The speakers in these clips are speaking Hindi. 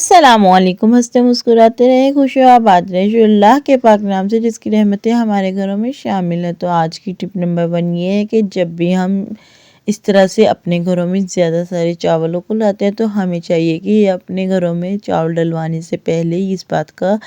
अस्सलामुअलैकुम। हंसते मुस्कुराते रहे, खुशियों आबाद रहे, जो अल्लाह के पाक नाम से जिसकी रहमतें हमारे घरों में शामिल है। तो आज की टिप नंबर 1 ये है कि जब भी हम इस तरह से अपने घरों में ज़्यादा सारे चावलों को लाते हैं तो हमें चाहिए कि अपने घरों में चावल डलवाने से पहले ही इस बात का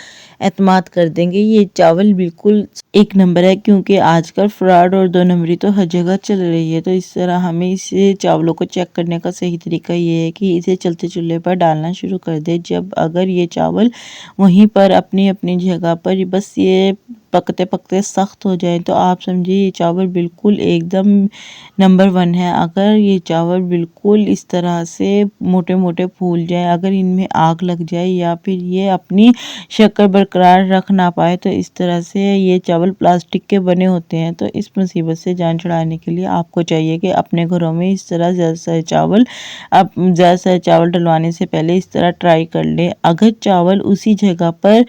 एतमाद कर देंगे ये चावल बिल्कुल एक नंबर है, क्योंकि आजकल फ्रॉड और 2 नंबरी तो हर जगह चल रही है। तो इस तरह हमें इसे चावलों को चेक करने का सही तरीका ये है कि इसे चलते चूल्हे पर डालना शुरू कर दे। जब अगर ये चावल वहीं पर अपनी अपनी जगह पर बस ये पकते पकते सख्त हो जाए तो आप समझिए ये चावल बिल्कुल एकदम नंबर 1 है। अगर ये चावल बिल्कुल इस तरह से मोटे मोटे फूल जाए, अगर इनमें आग लग जाए या फिर ये अपनी शक्ल बरकरार रख ना पाए, तो इस तरह से ये चावल प्लास्टिक के बने होते हैं। तो इस मुसीबत से जान छुड़ाने के लिए आपको चाहिए कि अपने घरों में इस तरह ज़्यादा सारे चावल डलवाने से पहले इस तरह ट्राई कर लें। अगर चावल उसी जगह पर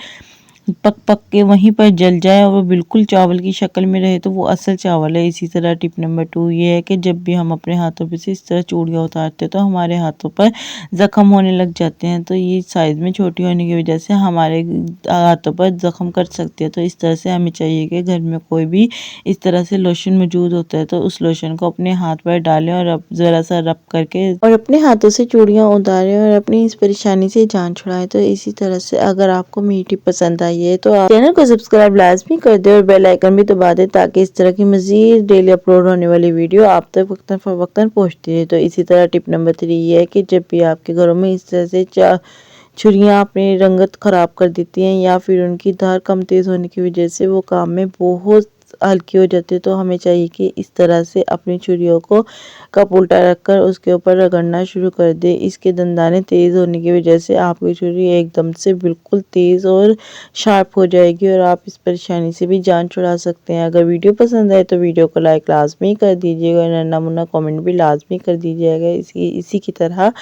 पक पक के वहीं पर जल जाए और वो बिल्कुल चावल की शक्ल में रहे तो वो असल चावल है। इसी तरह टिप नंबर 2 ये है कि जब भी हम अपने हाथों पे से इस तरह चूड़ियाँ उतारते हैं तो हमारे हाथों पर ज़ख्म होने लग जाते हैं। तो ये साइज़ में छोटी होने की वजह से हमारे हाथों पर ज़ख्म कर सकती है। तो इस तरह से हमें चाहिए कि घर में कोई भी इस तरह से लोशन मौजूद होता है तो उस लोशन को अपने हाथ पर डालें और अब ज़रा सा रब करके और अपने हाथों से चूड़ियाँ उतारें और अपनी इस परेशानी से जान छुड़ाएं। तो इसी तरह से अगर आपको मेरी टिप पसंद आई है तो आप चैनल को सब्सक्राइब लाजमी कर दें और बेल आइकन भी दबा दें ताकि इस तरह की मज़ीद डेली अपलोड होने वाली वीडियो आप तक वक्तन फ़वक्तन पहुँचती रहे। तो इसी तरह टिप नंबर 3 ये है कि जब भी आपके घरों में इस तरह से छुरियाँ अपनी रंगत ख़राब कर देती हैं या फिर उनकी धार कम तेज़ होने की वजह से वो काम में बहुत हल्की हो जाती है, तो हमें चाहिए कि इस तरह से अपनी छुरियों को कप उल्टा रखकर उसके ऊपर रगड़ना शुरू कर दें। इसके दंदाने तेज़ होने की वजह से आपकी छुरी एकदम से बिल्कुल तेज़ और शार्प हो जाएगी और आप इस परेशानी से भी जान छुड़ा सकते हैं। अगर वीडियो पसंद आए तो वीडियो को लाइक लाजमी कर दीजिएगा, नन्ना मुन्ना कमेंट भी लाजमी कर दीजिएगा। इसी की तरह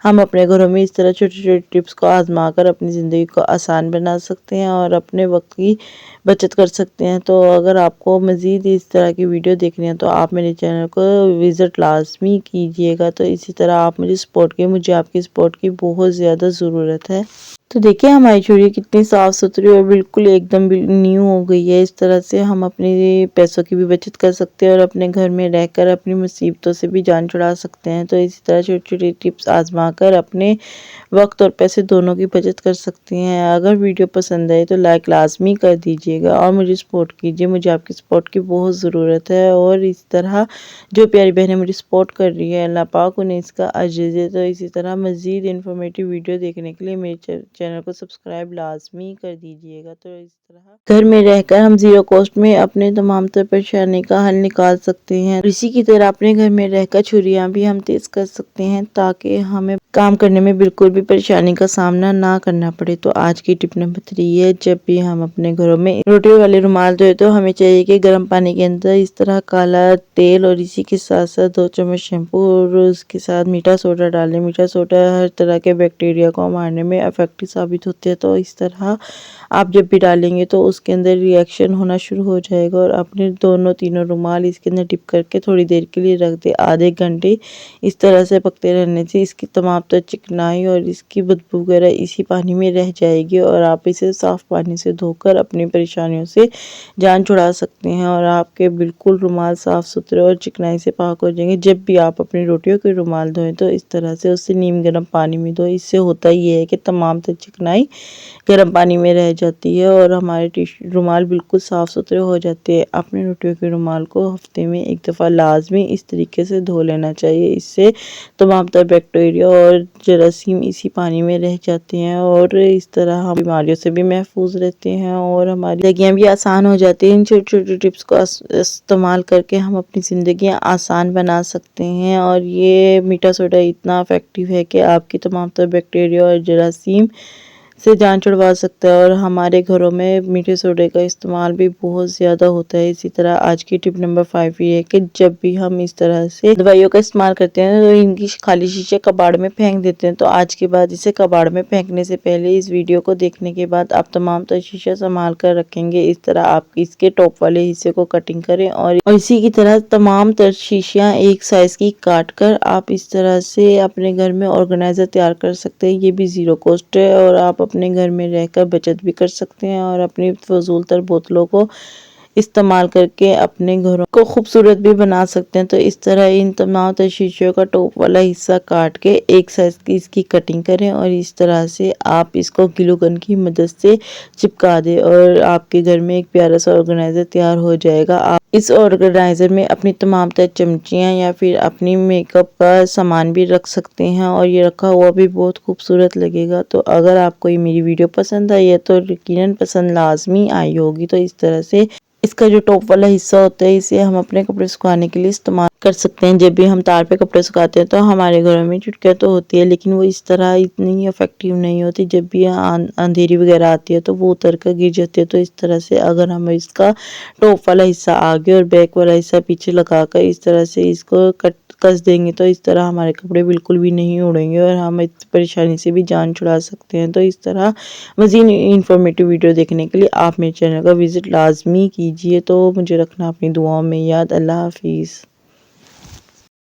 हम अपने घरों में इस तरह छोटी-छोटी टिप्स को आज़मा कर अपनी ज़िंदगी को आसान बना सकते हैं और अपने वक़्त की बचत कर सकते हैं। तो अगर आपको मज़ीद इस तरह की वीडियो देखनी है तो आप मेरे चैनल को विज़िट लाज़मी कीजिएगा। तो इसी तरह आप मुझे सपोर्ट कीजिए, मुझे आपकी सपोर्ट की बहुत ज़्यादा ज़रूरत है। तो देखिए हमारी चूड़ी कितनी साफ़ सुथरी और बिल्कुल एकदम न्यू हो गई है। इस तरह से हम अपने पैसों की भी बचत कर सकते हैं और अपने घर में रहकर अपनी मुसीबतों से भी जान छुड़ा सकते हैं। तो इसी तरह छोटी-छोटी टिप्स आज़मा कर अपने वक़्त और पैसे दोनों की बचत कर सकती हैं। अगर वीडियो पसंद आए तो लाइक लाज़मी कर दीजिएगा और मुझे सपोर्ट कीजिए, मुझे आपकी सपोर्ट की बहुत ज़रूरत है। और इस तरह जो प्यारी बहनें मुझे सपोर्ट कर रही है, अल्लाह पाक उन्हें इसका अजर दे। तो इसी तरह मज़ीद इन्फॉर्मेटिव वीडियो देखने के लिए मेरे चैनल को सब्सक्राइब लाज़मी कर दीजिएगा। तो इस तरह घर में रहकर हम ज़ीरो कॉस्ट में अपने तमाम तर परेशानी का हल निकाल सकते हैं। इसी की तरह अपने घर में रहकर छुरियाँ भी हम तेज़ कर सकते हैं ताकि हमें काम करने में बिल्कुल भी परेशानी का सामना ना करना पड़े। तो आज की टिप नंबर 3 है, जब भी हम अपने घरों में रोटी वाले रुमाल धोए तो हमें चाहिए कि गर्म पानी के अंदर इस तरह काला तेल और इसी के साथ साथ 2 चम्मच शैम्पू और उसके साथ मीठा सोडा डालें। मीठा सोडा हर तरह के बैक्टीरिया को मारने में इफेक्टिव साबित होती है। तो इस तरह आप जब भी डालेंगे तो उसके अंदर रिएक्शन होना शुरू हो जाएगा और अपने दोनों तीनों रुमाल इसके अंदर डिप करके थोड़ी देर के लिए रख दें। आधे घंटे इस तरह से पकते रहने से इसकी तमाम तर चिकनाई और इसकी बदबू वगैरह इसी पानी में रह जाएगी और आप इसे साफ़ पानी से धोकर अपनी परेशानियों से जान छुड़ा सकते हैं और आपके बिल्कुल रुमाल साफ़ सुथरे और चिकनाई से पाक हो जाएंगे। जब भी आप अपनी रोटियों के रुमाल धोएं तो इस तरह से उससे नीम गर्म पानी में धोएं। इससे होता ये है कि तमाम तर चिकनाई गर्म पानी में रह जाती है और हमारे रुमाल बिल्कुल साफ़ सुथरे हो जाते हैं। अपने रोटियों के रुमाल को हफ्ते में एक दफ़ा लाजमी इस तरीके से धो लेना चाहिए। इससे तमाम तर बैक्टीरिया और जरासीम इसी पानी में रह जाते हैं और इस तरह हम बीमारियों से भी महफूज रहते हैं और हमारी ज़िंदगियाँ भी आसान हो जाती हैं। इन छोटी छोटी टिप्स को इस्तेमाल करके हम अपनी ज़िंदगियाँ आसान बना सकते हैं और ये मीठा सोडा इतना इफेक्टिव है कि आपकी तमाम तर बैक्टीरिया और जरासीम से जान छुड़वा सकता है और हमारे घरों में मीठे सोडे का इस्तेमाल भी बहुत ज़्यादा होता है। इसी तरह आज की टिप नंबर 5 ये है कि जब भी हम इस तरह से दवाइयों का इस्तेमाल करते हैं तो इनकी खाली शीशे कबाड़ में फेंक देते हैं। तो आज के बाद इसे कबाड़ में फेंकने से पहले इस वीडियो को देखने के बाद आप तमाम तर शीशा संभाल कर रखेंगे। इस तरह आप इसके टॉप वाले हिस्से को कटिंग करें और इसी की तरह तमाम तर शीशियाँ एक साइज़ की काट कर आप इस तरह से अपने घर में ऑर्गेनाइज़र तैयार कर सकते हैं। ये भी ज़ीरो कॉस्ट है और आप अपने घर में रहकर बचत भी कर सकते हैं और अपनी फजूल तर बोतलों को इस्तेमाल करके अपने घरों को खूबसूरत भी बना सकते हैं। तो इस तरह इन तमाम तर शीशियों का टॉप वाला हिस्सा काट के एक साइज़ की इसकी कटिंग करें और इस तरह से आप इसको ग्लू गन की मदद से चिपका दें और आपके घर में एक प्यारा सा ऑर्गेनाइज़र तैयार हो जाएगा। आप इस ऑर्गेनाइज़र में अपनी तमाम तर चमचियाँ या फिर अपनी मेकअप का सामान भी रख सकते हैं और ये रखा हुआ भी बहुत खूबसूरत लगेगा। तो अगर आपको ये मेरी वीडियो पसंद आई है तो यकीनन पसंद लाजमी आई होगी। तो इस तरह से इसका जो टॉप वाला हिस्सा होता है इसे हम अपने कपड़े सुखाने के लिए इस्तेमाल कर सकते हैं। जब भी हम तार पे कपड़े सुखाते हैं तो हमारे घरों में चुटकियाँ तो होती है लेकिन वो इस तरह इतनी इफेक्टिव नहीं होती। जब भी अंधेरी वगैरह आती है तो वो उतर कर गिर जाती है। तो इस तरह से अगर हम इसका टॉप वाला हिस्सा आगे और बैक वाला हिस्सा पीछे लगाकर इस तरह से इसको कस देंगे तो इस तरह हमारे कपड़े बिल्कुल भी नहीं उड़ेंगे और हम इस परेशानी से भी जान छुड़ा सकते हैं। तो इस तरह मज़ीद इन्फॉर्मेटिव वीडियो देखने के लिए आप मेरे चैनल का विज़िट लाजमी कीजिए। तो मुझे रखना अपनी दुआओं में याद। अल्लाह हाफिज़।